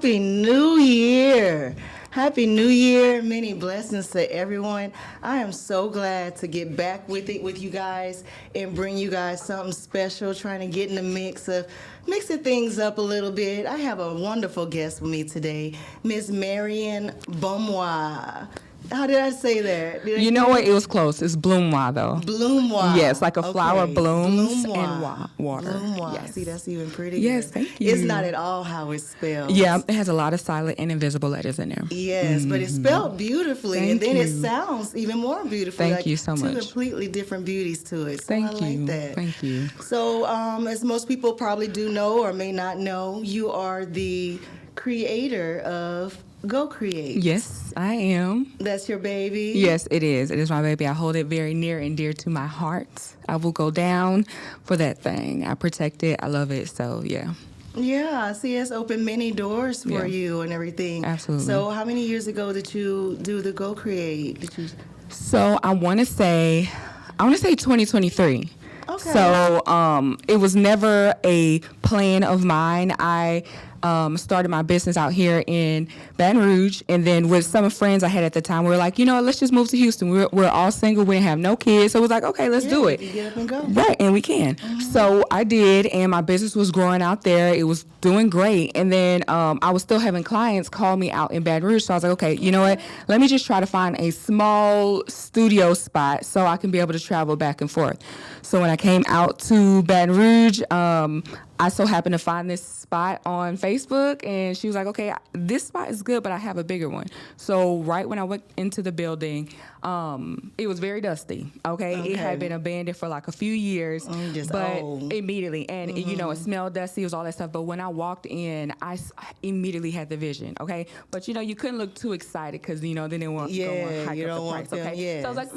Happy New Year. Happy New Year. Many blessings to everyone. I am so glad to get back with you guys and bring you guys something special, trying to get in the mixing things up a little bit. I have a wonderful guest with me today, Miss Marian Gbaiwon. How did I say that? You know what? It was close. It's bloomois, though. Bloomois. Yes, like a flower blooms in Bloomois. water. Bloomois. Yes. See, that's even prettier. Yes, thank you. It's not at all how it's spelled. Yeah, it has a lot of silent and invisible letters in there. Yes, but it's spelled beautifully, Thank and then you. it sounds even more beautiful. Thank you so much. Two completely different beauties to it. So Thank I you. like that. Thank you. So, as most people probably do know or may not know, you are the creator of Geaux Create. Yes, I am. That's your baby? Yes, it is. It is my baby. I hold it very near and dear to my heart. I will go down for that thing. I protect it. I love it. So, yeah. Yeah, I see it's opened many doors for you and everything. Absolutely. So how many years ago did you do the Geaux Create? So I want to say 2023. Okay. So it was never a plan of mine. I started my business out here in Baton Rouge, and then with some friends I had at the time, we were like, let's just move to Houston. We're all single. We didn't have no kids. So it was like, okay, let's do it. You get up and go. Right, and we can. So I did, and my business was growing out there. It was doing great. And then I was still having clients call me out in Baton Rouge. So I was like, okay, you know what? Let me just try to find a small studio spot so I can be able to travel back and forth. So when I came out to Baton Rouge, I so happened to find this spot on Facebook, and she was like, okay, this spot is good, but I have a bigger one. So right when I went into the building, it was very dusty, okay? It had been abandoned for like a few years, but immediately, and it smelled dusty, it was all that stuff, but when I walked in, I immediately had the vision, okay? But you couldn't look too excited, because then they won't go and hike up the price, okay? Yes. So I was like,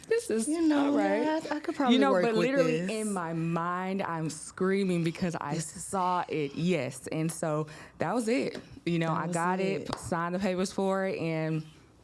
this is all right. Yeah, I could probably work but with literally this. in my mind, I'm screaming because I saw it, yes. And so that was it. I got it, signed the papers for it, and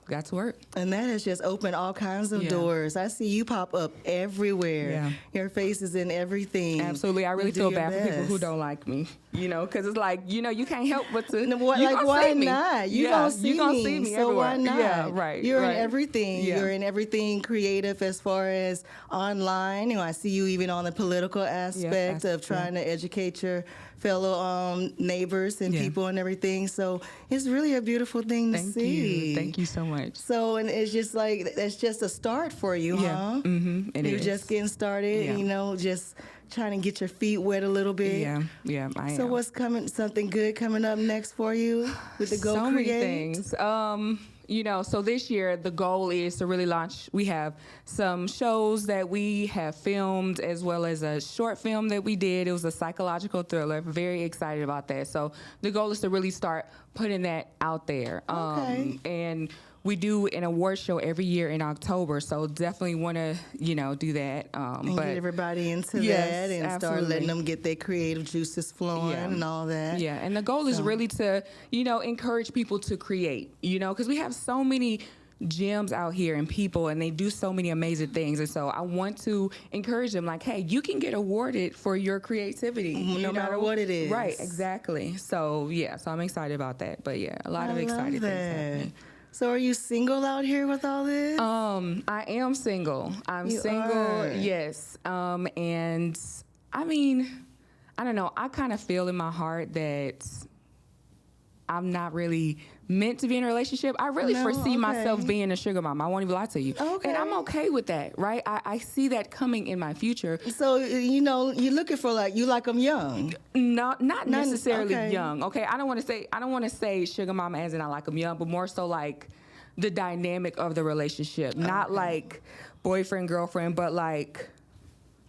got to work. And that has just opened all kinds of doors. I see you pop up everywhere. Yeah. Your face is in everything. Absolutely. I really feel bad for people who don't like me, because it's like, you can't help but to. Why not? You're going to see me. So everywhere. why not? Yeah, right. You're right. in everything. Yeah. You're in everything creative as far as online. I see you even on the political aspect of trying to educate your fellow neighbors and people and everything. So it's really a beautiful thing to see. Thank you so much. So, and it's just like, that's just a start for you, huh? Mm-hmm. You're just getting started, just trying to get your feet wet a little bit. Yeah, I am. So what's something good coming up next for you with the Geaux Create? So many things. So this year the goal is to really launch. We have some shows that we have filmed, as well as a short film that we did. It was a psychological thriller. Very excited about that. So the goal is to really start putting that out there. Okay. And we do an award show every year in October, so definitely want to, do that. And but get everybody into that and start letting them get their creative juices flowing and all that. Yeah, and the goal is really to, encourage people to create, because we have so many gems out here and people, and they do so many amazing things. And so I want to encourage them, like, hey, you can get awarded for your creativity. No matter what it is. Right, exactly. So, so I'm excited about that. But, a lot of exciting things happening. So are you single out here with all this? I am single. I'm single, are. yes. And I mean, I don't know. I kind of feel in my heart that I'm not really meant to be in a relationship. I really foresee myself being a sugar mama. I won't even lie to you. Okay. And I'm okay with that, right? I see that coming in my future. So, you're looking for you like them young. No, not necessarily young. Okay, I don't want to say sugar mama as in I like them young, but more so like the dynamic of the relationship. Not like boyfriend, girlfriend, but like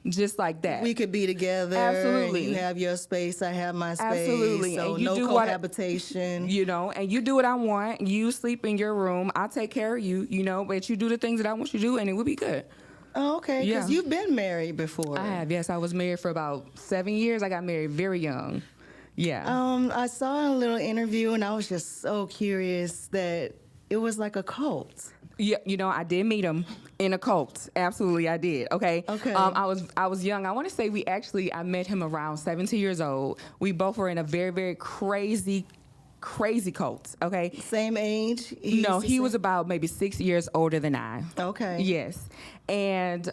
just like that. We could be together. Absolutely. And you have your space, I have my space. Absolutely. So and you no do cohabitation. And you do what I want. You sleep in your room. I take care of you, but you do the things that I want you to do, and it will be good. Oh, okay. Because you've been married before. I have, yes. I was married for about 7 years. I got married very young. Yeah. I saw a little interview, and I was just so curious that it was like a cult. Yeah, I did meet him in a cult. Absolutely, I did. Okay. I was young. I want to say I met him around 17 years old. We both were in a very, very crazy crazy cults. Okay. Same age? No, he was about maybe 6 years older than I. Okay. Yes. And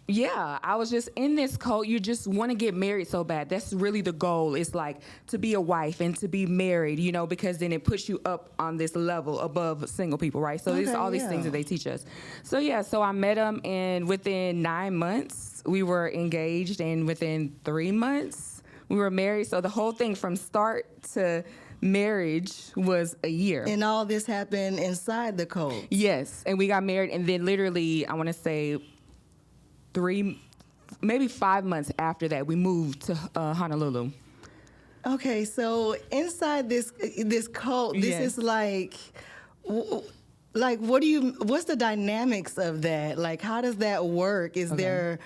yeah, I was just in this cult. You just want to get married so bad. That's really the goal. It's like to be a wife and to be married, you know, because then it puts you up on this level above single people, right? So there's all these things that they teach us. So yeah, so I met him, and within 9 months we were engaged, and within 3 months we were married. So the whole thing from start to marriage was a year. And all this happened inside the cult? Yes, and we got married, and then literally, I want to say maybe 5 months after that, we moved to Honolulu. Okay, so inside this cult, this Yes. is like what's the dynamics of that? Like, how does that work? Is there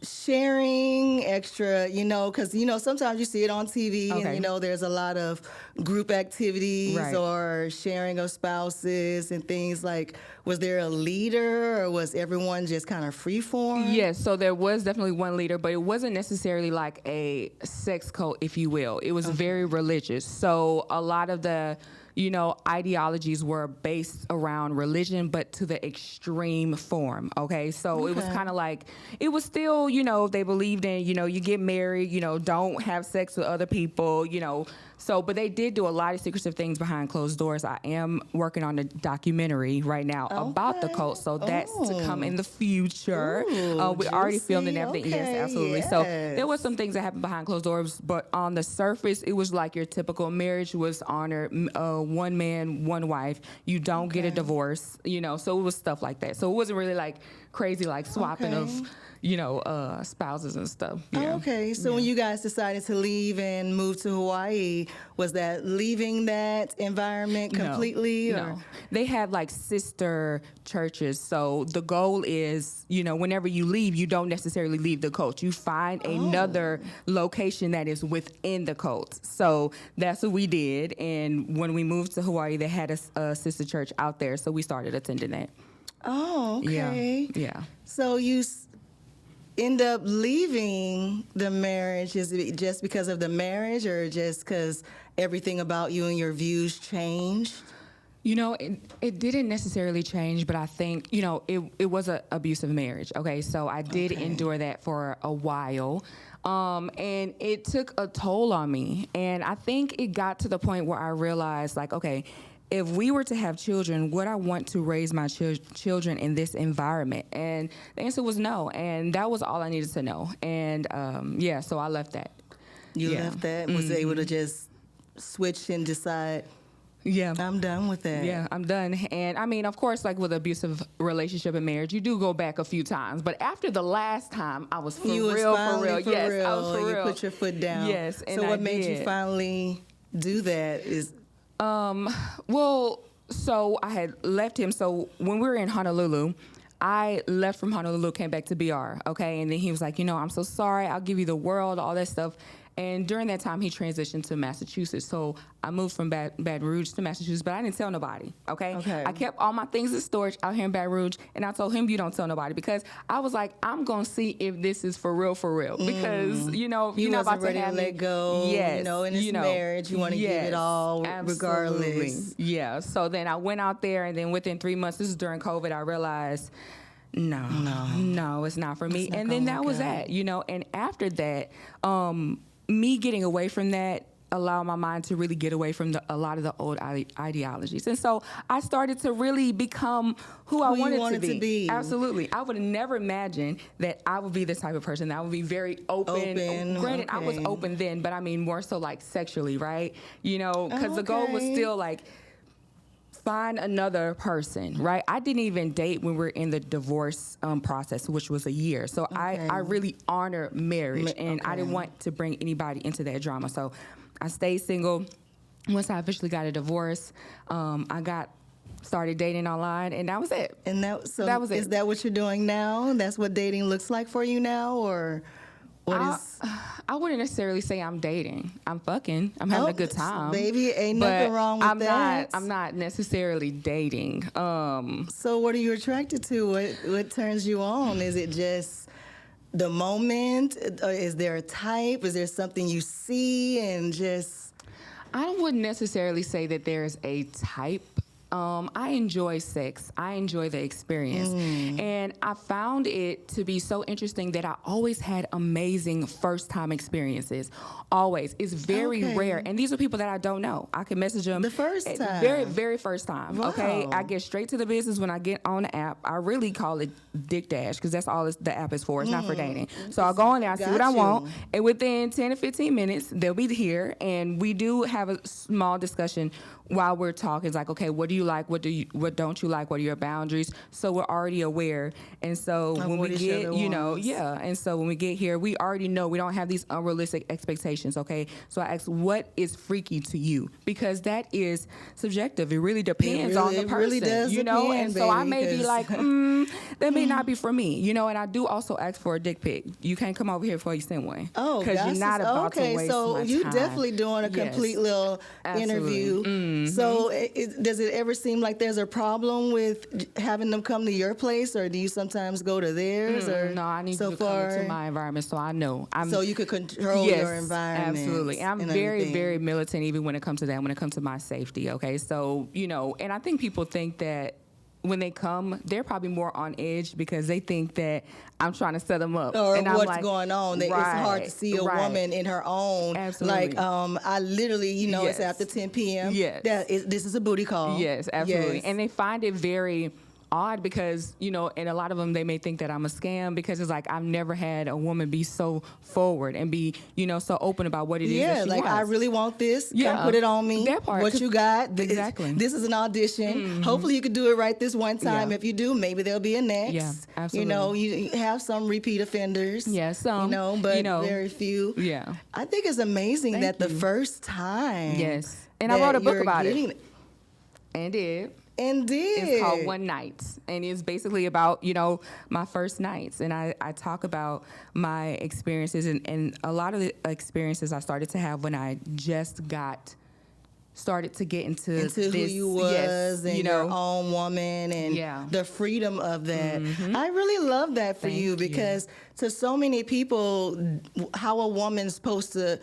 sharing extra, you know, because, you know, sometimes you see it on TV and, you know, there's a lot of group activities or sharing of spouses and things. Like, was there a leader, or was everyone just kind of free form? Yes, so there was definitely one leader, but it wasn't necessarily like a sex cult, if you will. It was very religious. So a lot of the, you know, ideologies were based around religion, but to the extreme form. Okay. So it was kind of like, it was still, you know, they believed in, you know, you get married, you know, don't have sex with other people, you know. So, but they did do a lot of secretive things behind closed doors. I am working on a documentary right now about the cult. So that's to come in the future. We already filmed and everything. Yes, absolutely. So there was some things that happened behind closed doors, but on the surface, it was like your typical marriage was honored. One man, one wife. You don't get a divorce, you know. So it was stuff like that. So it wasn't really like crazy, like swapping of, you know, spouses and stuff. Yeah. Okay, so when you guys decided to leave and move to Hawaii, was that leaving that environment completely? No. They had like sister churches. So the goal is, you know, whenever you leave, you don't necessarily leave the cult. You find another location that is within the cult. So that's what we did. And when we moved to Hawaii, they had a sister church out there. So we started attending that. Oh, okay. Yeah. So you end up leaving the marriage. Is it just because of the marriage, or just because everything about you and your views changed? You know, it didn't necessarily change, but I think, you know, it was an abusive marriage. Okay, so I did endure that for a while. And it took a toll on me. And I think it got to the point where I realized, like, okay, if we were to have children, would I want to raise my children in this environment? And the answer was no. And that was all I needed to know. And yeah, so I left that. You left that and was able to just switch and decide, I'm done with that. Yeah, I'm done. And I mean, of course, like with abusive relationship and marriage, you do go back a few times. But after the last time, I was for real. Yes, I was for real. You put your foot down. Yes, and so what made you finally do that? Well, so I had left him. So when we were in Honolulu, I left from Honolulu, came back to BR, okay? And then he was like, you know, I'm so sorry. I'll give you the world, all that stuff. And during that time, he transitioned to Massachusetts. So I moved from Baton Rouge to Massachusetts, but I didn't tell nobody, okay? I kept all my things in storage out here in Baton Rouge, and I told him, you don't tell nobody, because I was like, I'm going to see if this is for real, because, you know, you're not about to have let go. Yes, you know, in this marriage, you want to give it all regardless. Yeah, so then I went out there, and then within 3 months, this is during COVID, I realized, no, it's not for me. And then that was that, you know, and after that, me getting away from that allowed my mind to really get away from a lot of the old ideologies. And so I started to really become who I wanted to be. Absolutely. I would have never imagined that I would be this type of person. That I would be very open. Granted, I was open then, but I mean more so like sexually, right? You know, because the goal was still like, find another person, right? I didn't even date when we were in the divorce process, which was a year. So I really honor marriage, and I didn't want to bring anybody into that drama. So I stayed single. Once I officially got a divorce, I started dating online, and that was it. And that was it. Is that what you're doing now? That's what dating looks like for you now, or what is? I wouldn't necessarily say I'm dating. I'm fucking. I'm having a good time. Baby, ain't nothing wrong with that. I'm not necessarily dating. So what are you attracted to? What turns you on? Is it just the moment? Or is there a type? Is there something you see and just... I wouldn't necessarily say that there's a type. I enjoy sex. I enjoy the experience. And I found it to be so interesting that I always had amazing first-time experiences. Always. It's very rare. And these are people that I don't know. I can message them. The first time. Very, very first time. Wow. Okay? I get straight to the business when I get on the app. I really call it Dick Dash because that's all the app is for. It's not for dating. So I'll go on there, I see what I want. And within 10 to 15 minutes, they'll be here. And we do have a small discussion while we're talking. It's like, okay, what do you like? What don't you like? What are your boundaries? So we're already aware. And so when we get, and so when we get here, we already know we don't have these unrealistic expectations, okay? So I ask, what is freaky to you? Because that is subjective. It really depends on the person, really does depend, and so I may be like, that may not be for me, and I do also ask for a dick pic. You can't come over here before you send one. Oh, because you're not about to waste so my you time. definitely doing a complete little interview. So does it ever seem like there's a problem with having them come to your place, or do you sometimes go to theirs? Or no, I need so you to come into my environment so I know. So you could control your environment. Absolutely. And I'm very, very militant even when it comes to that, when it comes to my safety, okay? So, and I think people think that when they come, they're probably more on edge because they think that I'm trying to set them up. Or and what's I'm like, going on. It's hard to see a woman in her own. Absolutely. Like, I literally, it's after 10 p.m. Yes. This is a booty call. Yes, absolutely. Yes. And they find it very odd because, and a lot of them, they may think that I'm a scam because it's like I've never had a woman be so forward and be, so open about what it is that she wants. I really want this. Yeah. Come put it on me. That part. What you got. Exactly. This is an audition. Hopefully you could do it right this one time. Yeah. If you do, maybe there'll be a next. Yeah, absolutely. You have some repeat offenders. Yeah, some. But very few. Yeah. I think it's amazing that the first time. Yes. And I wrote a book about it. And did. Indeed. It's called One Night, and it's basically about, my first nights. And I talk about my experiences and a lot of the experiences I started to have when I just started to get into this, who you was and your own woman and the freedom of that. I really love that for you because to so many people, how a woman's supposed to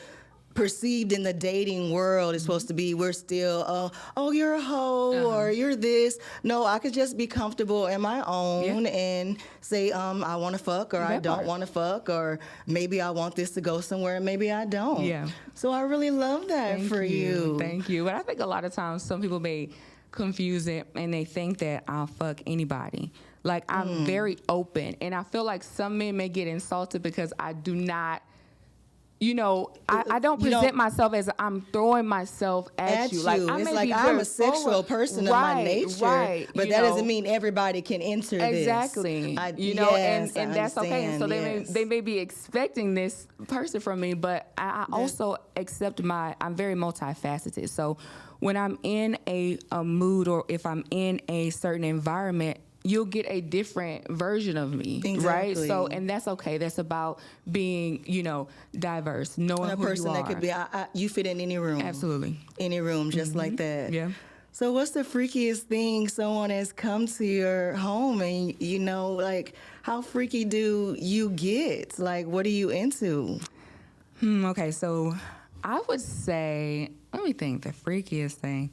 perceived in the dating world is supposed to be we're still you're a hoe or you're this. No, I could just be comfortable in my own and say I want to fuck or I don't want to fuck or maybe I want this to go somewhere and maybe I don't. Yeah. So I really love that for you. Thank you. But I think a lot of times some people may confuse it and they think that I'll fuck anybody. Like I'm very open and I feel like some men may get insulted because I do not I don't present myself as I'm throwing myself at you. Like I it's may like be I'm a sexual person of my nature, but that doesn't mean everybody can enter this. Exactly. And that's okay. And so they may be expecting this person from me, but I also accept I'm very multifaceted. So when I'm in a mood or if I'm in a certain environment, you'll get a different version of me, right? So, and that's okay. That's about being, diverse, knowing a who person you are. that could be, you fit in any room. Absolutely. Any room, just like that. Yeah. So what's the freakiest thing someone has come to your home and, like, how freaky do you get? Like, what are you into? Okay, so I would say, let me think, the freakiest thing.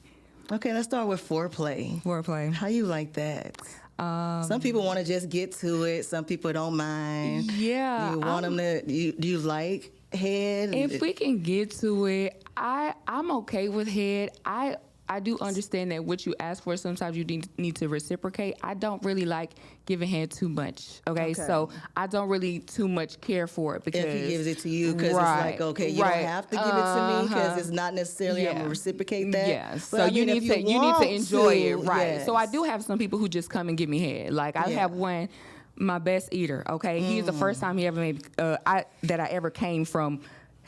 Okay, let's start with foreplay. Foreplay. How you like that? Some people want to just get to it. Some people don't mind. Yeah. You want them to, do you like head? If we can get to it, I'm okay with head. I do understand that what you ask for, sometimes you need to reciprocate. I don't really like giving head too much, okay? So I don't really too much care for it because... If he gives it to you, because it's like, okay, you don't have to give it to me because it's not necessarily I'm going to reciprocate that. Yeah, so you need to enjoy it, right? Yes. So I do have some people who just come and give me head. Like I have one, my best eater, okay? He's the first time he ever made, that I ever came from...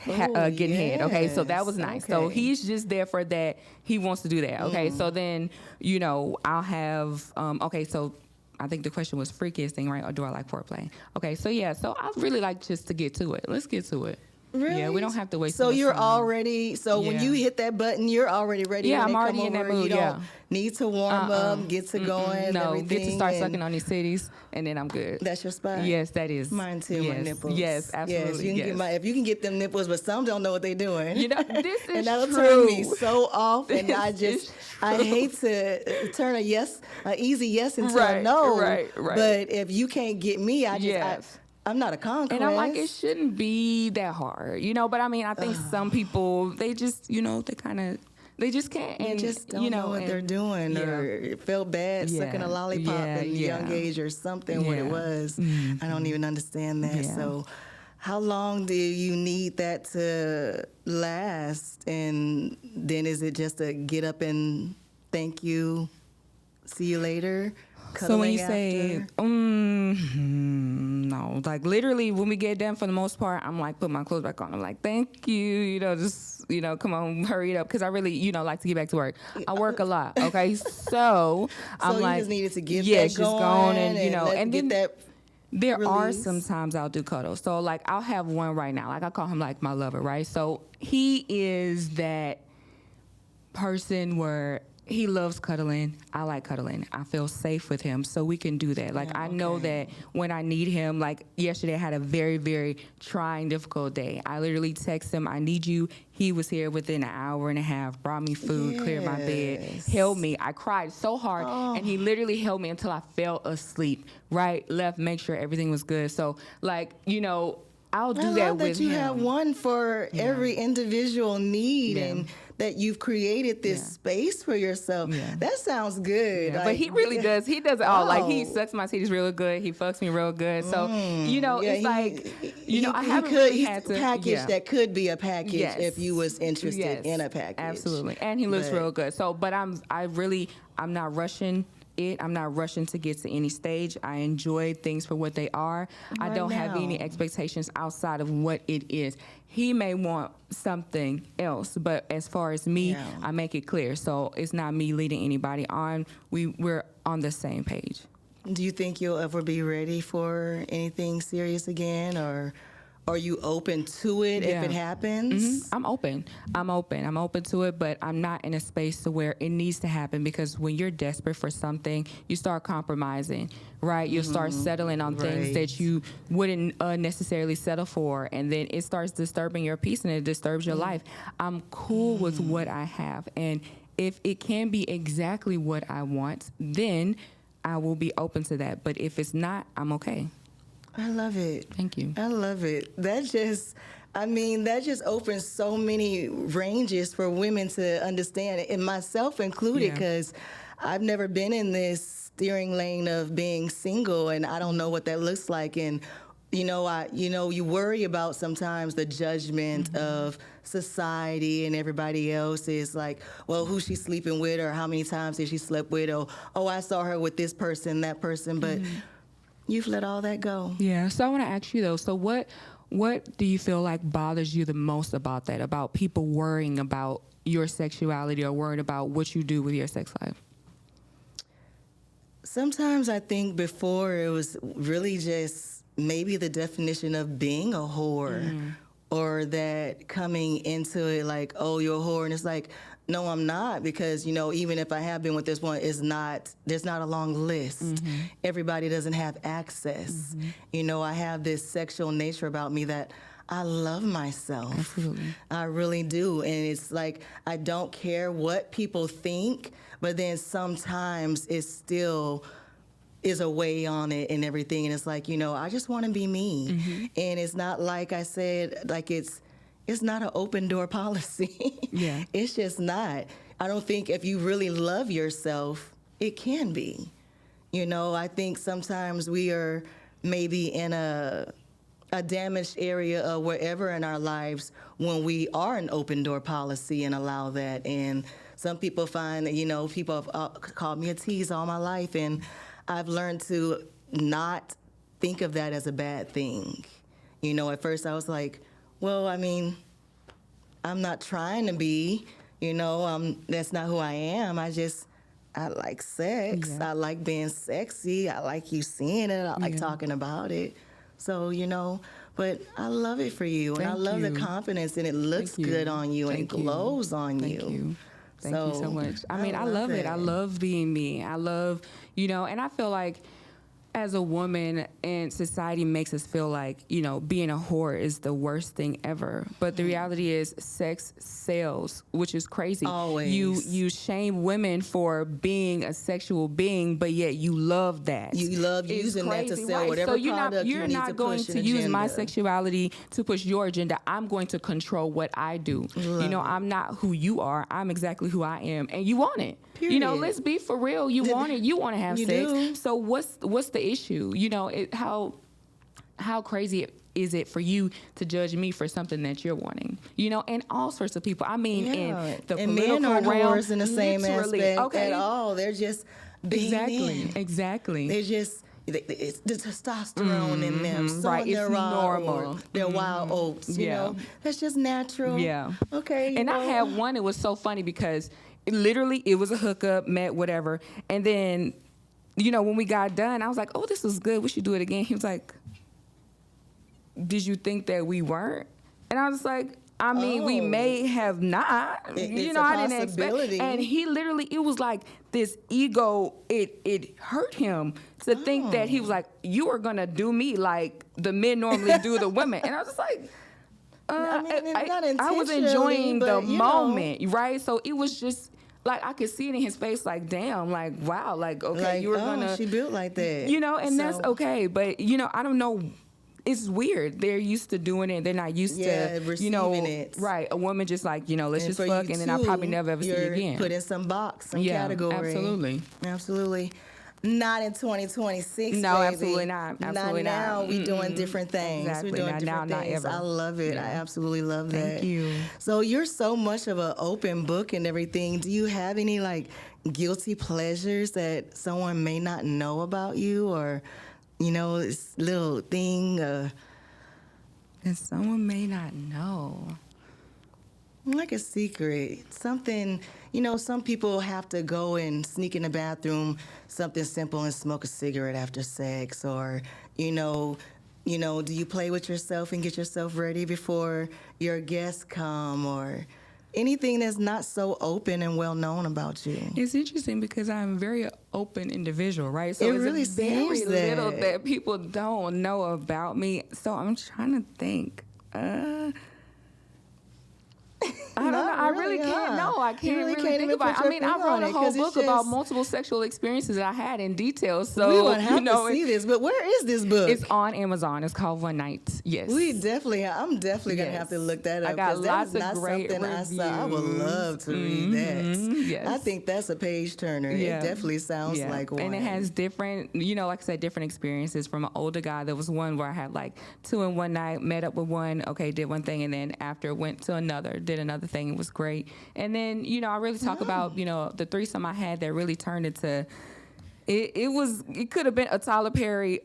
getting head, okay? So that was nice. Okay. So he's just there for that. He wants to do that, okay? So then, I'll have, okay, so I think the question was freakiest thing, right? Or do I like foreplay? Okay, so yeah, so I really like just to get to it. Let's get to it. Really? Yeah, we don't have to waste So too much you're time. already, so when Yeah. you hit that button, you're already ready. Yeah, when I'm they already come in that over, mood, you don't yeah. need to warm up, get to going, and No, everything. get to start and sucking on these titties, and then I'm good. That's your spot? Yes, that is. Mine too, my Yes, nipples. yes, absolutely, Yes, you can yes. get if you can get them nipples, but some don't know what they're doing. You know, this is and that'll true. turn me so off, and I This just is I true. hate to turn a easy yes into a Right, no. right. But if you can't get me, Yes. I'm not a conquest. And I'm like, it shouldn't be that hard, you know. But I mean, I think some people, they just, you know, they just can't. They And, just don't you know what they're doing, yeah. or felt bad sucking a Yeah, lollipop yeah, at a young yeah. age or something. What it Yeah. was, I don't even understand that. Yeah. So, how long do you need that to last? And then is it just a get up and thank you, see you later? So when you Cuddling say, no, like literally when we get done for the most part, I'm like, put my clothes back on. I'm like, thank you, you know, just, you know, come on, hurry it up. Cause I really, you know, like to get back to work. I work a lot. Okay. So I'm you like, just needed to get yes, that just going go on and, you know, and get then that. there are release. some times I'll do cuddles. So like I'll have one right now. Like I call him like my lover, right? So he is that person where he loves cuddling. I like cuddling. I feel safe with him, so we can do that. Like I know that when I need him, like yesterday I had a very, very trying, difficult day. I literally text him, I need you. He was here within an hour and a half, brought me food, cleared my bed, held me. I cried so hard, and he literally held me until I fell asleep. Right, left, make sure everything was good. So like, you know, I'll do I that love with that you him. have one for every individual need, Yeah. and that you've created this space for yourself. Yeah. That sounds good. Yeah, Like, but he really does. He does it all. Like he Oh. sucks my titties real good. He fucks me real good. So you know, Yeah, it's like you know, I haven't could, really he's had to a package yeah. that could be a package Yes. if you was interested Yes, in a package. Absolutely, and he looks But- real good. So, but I'm not rushing it. I'm not rushing to get to any stage. I enjoy things for what they are. I Right don't have now. any expectations outside of what it is. He may want something else, but as far as me, Yeah. I make it clear. So it's not me leading anybody on. We're on the same page. Do you think you'll ever be ready for anything serious again, or are you open to it if Yeah. it happens? I'm open. I'm open to it, but I'm not in a space to where it needs to happen, because when you're desperate for something, you start compromising, right? You start settling on things Right. that you wouldn't necessarily settle for, and then it starts disturbing your peace and it disturbs your life. I'm cool with what I have, and if it can be exactly what I want, then I will be open to that. But if it's not, I'm okay. I love it. Thank you. I love it. That just opens so many ranges for women to understand, and myself included, Yeah. because I've never been in this steering lane of being single, and I don't know what that looks like. And you worry about sometimes the judgment of society, and everybody else is like, well, who's she sleeping with, or how many times did she sleep with, or oh, I saw her with this person, that person, but. You've let all that go. Yeah. So I want to ask you though. So what do you feel like bothers you the most about that? About people worrying about your sexuality or worried about what you do with your sex life? Sometimes I think before it was really just maybe the definition of being a whore, or that coming into it like, oh, you're a whore, and it's like, no, I'm not, because even if I have been with this one, there's not a long list. Everybody doesn't have access. I have this sexual nature about me that I love myself. Absolutely. I really do. And it's like, I don't care what people think, but then sometimes it still is a way on it and everything. And it's like, I just want to be me. And it's not like I said, like it's not an open door policy. Yeah. It's just not. I don't think if you really love yourself, it can be. I think sometimes we are maybe in a damaged area or wherever in our lives when we are an open door policy and allow that. And some people find that, people have called me a tease all my life, and I've learned to not think of that as a bad thing. At first I was like, well, I mean, I'm not trying to be, that's not who I am. I like sex. Yeah. I like being sexy. I like you seeing it. I like talking about it. So, But I love it for you, and I Thank love the you. confidence, and it looks Thank you. good on you, and it Thank you. glows on Thank you. Thank you so much. I mean, I love it. that. I love being me. I love, and I feel like as a woman, and society makes us feel like, being a whore is the worst thing ever. But the reality is sex sells, which is crazy. Always. You shame women for being a sexual being, but yet you love that. You love It's using that to crazy, sell right? whatever So product you're you need not to going push to an use my agenda. sexuality to push your agenda. I'm going to control what I do. I'm not who you are. I'm exactly who I am, and you want it. Period. Let's be for real. You want it. You want to have You sex. do. So what's the issue? How crazy is it for you to judge me for something that you're wanting? And all sorts of people. I mean, in the and political men aren't realm, whores in the same literally. aspect Okay. at all. They're just being men. Exactly. They're just it's the testosterone in them. So Right, they're it's raw normal. or they're wild oats. You know, that's just natural. Yeah. Okay. And I had one. It was so funny because it was a hookup, met whatever, and then when we got done, I was like, "Oh, this was good. We should do it again." He was like, "Did you think that we weren't?" And I was like, I mean, we may have not. It's a I didn't expect. possibility. And he literally, it was like this ego. It hurt him to think that he was like, "You are gonna do me like the men normally do the women." And I was just like, I mean, not I was intentionally, enjoying the but, moment, right? So it was just like I could see it in his face, like, damn, like, wow, like, okay, like, you were gonna, she built like that. and that's okay. But I don't know. It's weird. They're used to doing it. They're not used to, receiving it. Right. A woman just like, let's And just for fuck, you and then I'll probably too, never ever see you you're again. put in some box, some Yeah, category. Absolutely. Not in 2026, No, baby. absolutely not. Absolutely not. Now not. we doing different things. Exactly. We're doing Not different now, not things. ever. I love it. Yeah. I absolutely love that. Thank you. So you're so much of an open book and everything. Do you have any like guilty pleasures that someone may not know about you, or this little thing? And someone may not know. Like a secret, something, some people have to go and sneak in the bathroom, something simple, and smoke a cigarette after sex, or, do you play with yourself and get yourself ready before your guests come, or anything that's not so open and well known about you? It's interesting because I'm a very open individual, right? So It it's really very seems little that. that people don't know about me. So I'm trying to think. I don't know. I really can't. No, I can't really think even about it. put I your mean, I finger wrote on a it, whole 'cause it's book about just- multiple sexual experiences that I had in detail. So We would have to see it- this, but where is this book? it's on Amazon. It's called One Night. Yes. I'm definitely gonna have to look that up. I got 'cause that lots is of not great something I saw. I would reviews. love to read that. Yes. I think that's a page turner. Yeah. It definitely sounds Yeah. like one. And it has different, like I said, different experiences from an older guy. There was one where I had like 2 in one night, met up with one, okay, did one thing, and then after went to another, did another thing. It was great. And then, I really talk about, the threesome I had that really turned into, it could have been a Tyler Perry, it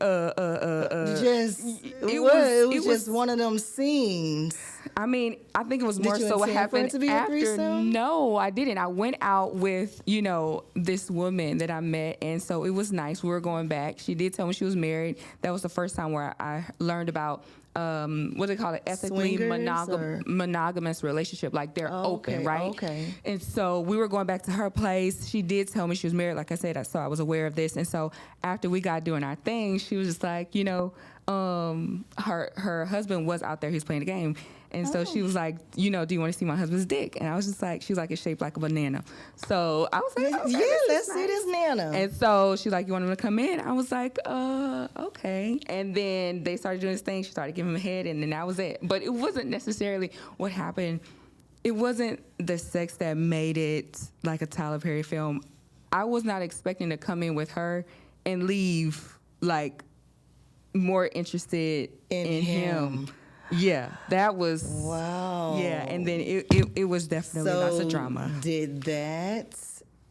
was just one of them scenes. I mean, I think it was Did more you so what intend for it happened to be a after. threesome? No, I didn't. I went out with, this woman that I met, and so it was nice. We were going back. She did tell me she was married. That was the first time where I learned about what they call it, ethically Swingers, or? monogamous relationship. Like they're open, okay, right? okay. And so we were going back to her place. She did tell me she was married. Like I said, so I was aware of this. And so after we got doing our thing, she was just like, her husband was out there. He was playing the game. And so she was like, do you want to see my husband's dick? And I was just like, she was like, it's shaped like a banana. So I was like, okay, Yeah, this is let's see nice. this Nana. And so she's like, you want him to come in? I was like, okay. And then they started doing this thing. She started giving him a head, and then that was it. But it wasn't necessarily what happened. It wasn't the sex that made it like a Tyler Perry film. I was not expecting to come in with her and leave like more interested in him. Yeah, that was Wow. Yeah, and then it was definitely lots of drama. Did that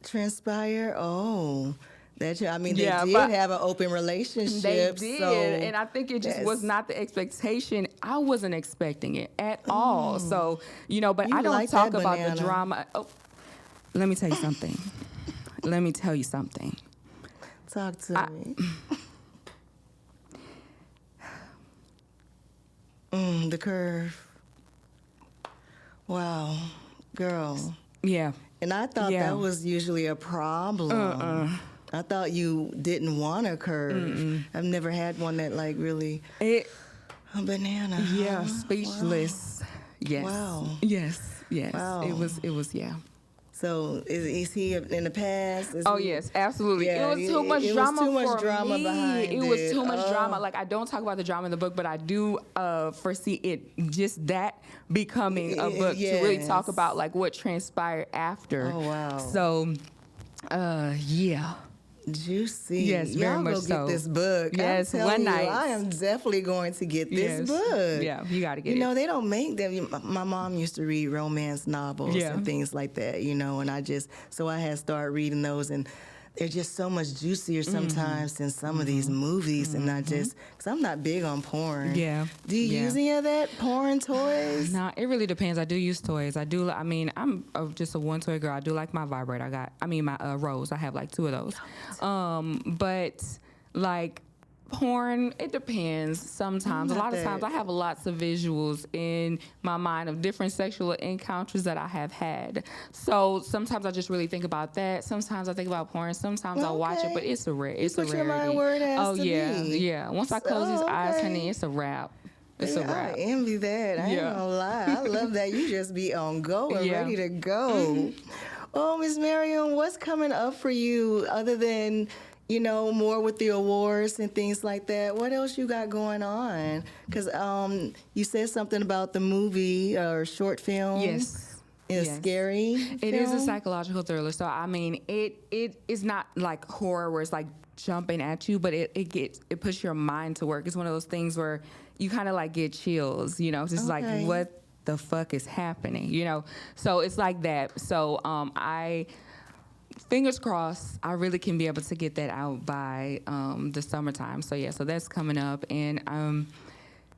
transpire? Oh, they Yeah, did but have an open relationship. They did, so and I think it just was not the expectation. I wasn't expecting it at all. So, but You I don't like talk that about the banana. drama. Oh, let me tell you something. Talk to me. The curve. Wow, girl. Yeah. And I thought Yeah. that was usually a problem. I thought you didn't want a curve. I've never had one that like really It. a banana. Yeah. huh? Speechless. Yes. Wow. Yes. Yes. Wow. It was. Yeah. So is he in the past? Is Oh he- yes, absolutely. Yeah, it was too much it was drama too much for drama me. behind It was it. too much Oh. drama. Like I don't talk about the drama in the book, but I do foresee it just that becoming a book to really talk Yes. about like what transpired after. Oh, wow. So, yeah. Juicy. Yes, very Y'all much go so. get this book. Yes, I'm telling one you, night. I am definitely going to get this Yes. book. Yeah, you got to get You it. know, they don't make them. My mom used to read romance novels Yeah. and things like that, you know, and I had started reading those, and they're just so much juicier sometimes than some of these movies, and because I'm not big on porn. Yeah. Do you Yeah. use any of that porn toys? Nah, it really depends. I do use toys. I do. I mean, I'm just a one toy girl. I do like my vibrator. My Rose. I have like 2 of those. But like porn, it depends. Sometimes, a Not lot of that- times, I have lots of visuals in my mind of different sexual encounters that I have had. So sometimes I just really think about that. Sometimes I think about porn. Sometimes I'll watch it, Okay. but it's a rare. It's put a your rarity. mind where it has oh to yeah, be. yeah. Once I close these eyes, okay. honey, it's a wrap. It's a Yeah, wrap. I envy that. I ain't Yeah. gonna lie. I love that. You just be on go and Yeah. ready to go. Oh, Miss Marian, what's coming up for you other than, you know, more with the awards and things like that? What else you got going on? Because you said something about the movie or short film. Yes. It's Yes. scary. It is a film? psychological thriller. So I mean, it is not like horror where it's like jumping at you, but it puts your mind to work. It's one of those things where you kind of like get chills. You know, it's just Okay. like what the fuck is happening. You know, so it's like that. So I. Fingers crossed, I really can be able to get that out by the summertime. So yeah, so that's coming up, and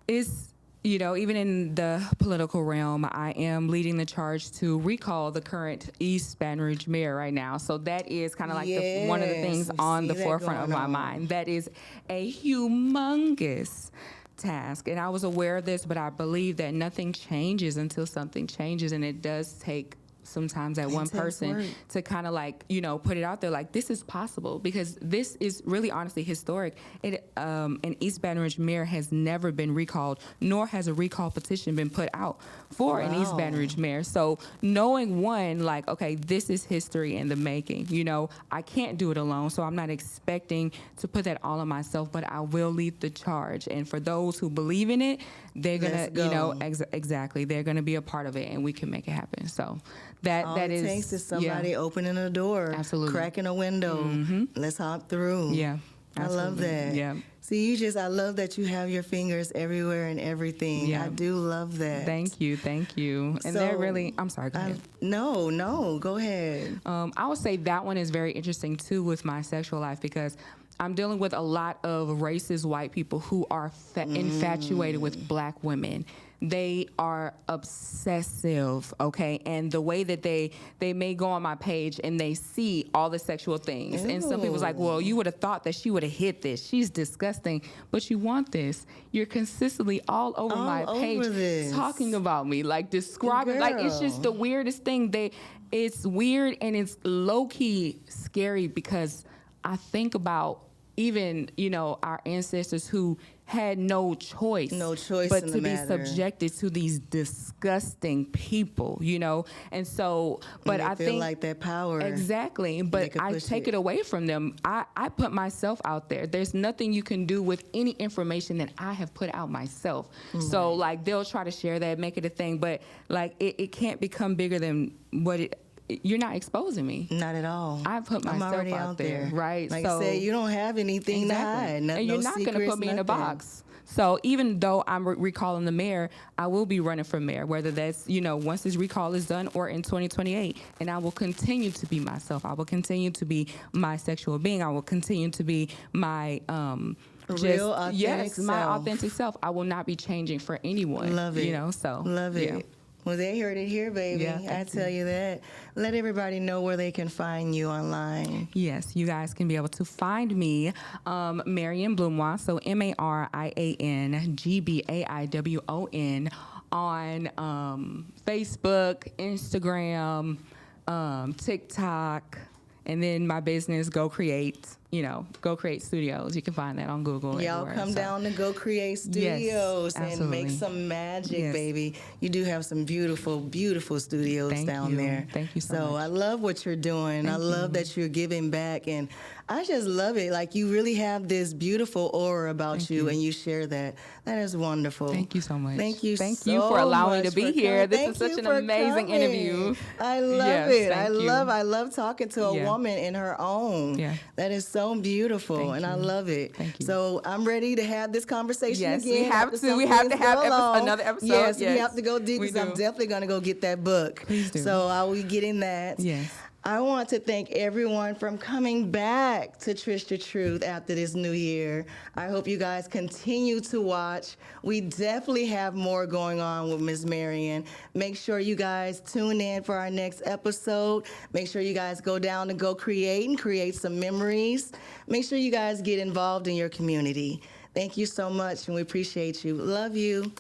it's. You know, even in the political realm, I am leading the charge to recall the current East Baton Rouge mayor right now. So that is kind of like one of the things Yes, on we the see that forefront of going my on. mind. That is a humongous task. And I was aware of this, but I believe that nothing changes until something changes. And it does take sometimes that one takes person work. to kind of like, you know, put it out there like this is possible, because this is really honestly historic. An East Baton Rouge mayor has never been recalled, nor has a recall petition been put out for an East Baton Rouge mayor. So knowing like, okay, this is history in the making, you know, I can't do it alone. So I'm not expecting to put that all on myself, but I will lead the charge. And for those who believe in it, they're going Let's to, you know, go. exactly. They're going to be a part of it, and we can make it happen. So All that it is takes is somebody yeah. opening a door, Absolutely. cracking a window. Let's hop through. Yeah, I love absolutely. that. Yeah. See, I love that you have your fingers everywhere and everything. Yeah. I do love that. Thank you. And they're really, I'm sorry, go ahead. No, go ahead. I would say that one is very interesting too with my sexual life, because I'm dealing with a lot of racist white people who are infatuated with black women. They are obsessive, okay? And the way that they may go on my page and they see all the sexual things. And some people's like, well, you would have thought that she would have hit this. She's disgusting. But you want this. You're consistently all over my over page this. talking about me, like describing, like it's just the weirdest thing. It's weird and it's low-key scary, because I think about even, you know, our ancestors who had no choice but in to the be matter. subjected to these disgusting people, you know. And so, but They I feel think like that power. exactly, They but could I push take it. it away from them. I put myself out there. There's nothing you can do with any information that I have put out myself. So like they'll try to share that, make it a thing, but like it can't become bigger than what you're not exposing me. Not at all. I put I'm myself already out there, right? Like so I said, you don't have anything to hide. and you're not going to put me in a box. So even though I'm recalling the mayor, I will be running for mayor, whether that's, you know, once this recall is done or in 2028. And I will continue to be myself. I will continue to be my sexual being. I will continue to be my Real, authentic yes, my self. authentic self. I will not be changing for anyone. Love it. You know, so Love it. yeah. Well, they heard it here, baby. Yeah, I thank tell you that. Let everybody know where they can find you online. Yes, you guys can be able to find me, Marian Gbaiwon, so MarianGbaiwon, on Facebook, Instagram, TikTok, and then my business, Geaux Create. Geaux Create Studios. You can find that on Google. Y'all everywhere, come down to Geaux Create Studios and absolutely. make some magic, Yes. baby. You do have some beautiful, beautiful studios Thank down you. there. Thank you so much. I love what you're doing. I love that you're giving back, and I just love it. Like, you really have this beautiful aura about you, and you share that. That is wonderful. Thank you so much. Thank you Thank so you for allowing me much to be for here. coming. This Thank is such you an for amazing coming. interview. I love Yes, it. thank you. I love talking to a Yeah. woman in her own. Yeah. That is so beautiful, Thank and I you. love it. Thank you. So I'm ready to have this conversation Yes, again. we have after to. some We have to things have go along. another episode. Yes, we Yes, have to go deep we because I'm do. definitely going to go get that book. Please do. So I will be getting that. Yes. I want to thank everyone from coming back to Trish the Truth after this new year. I hope you guys continue to watch. We definitely have more going on with Miss Marian. Make sure you guys tune in for our next episode. Make sure you guys go down to Geaux Create and create some memories. Make sure you guys get involved in your community. Thank you so much, and we appreciate you. Love you.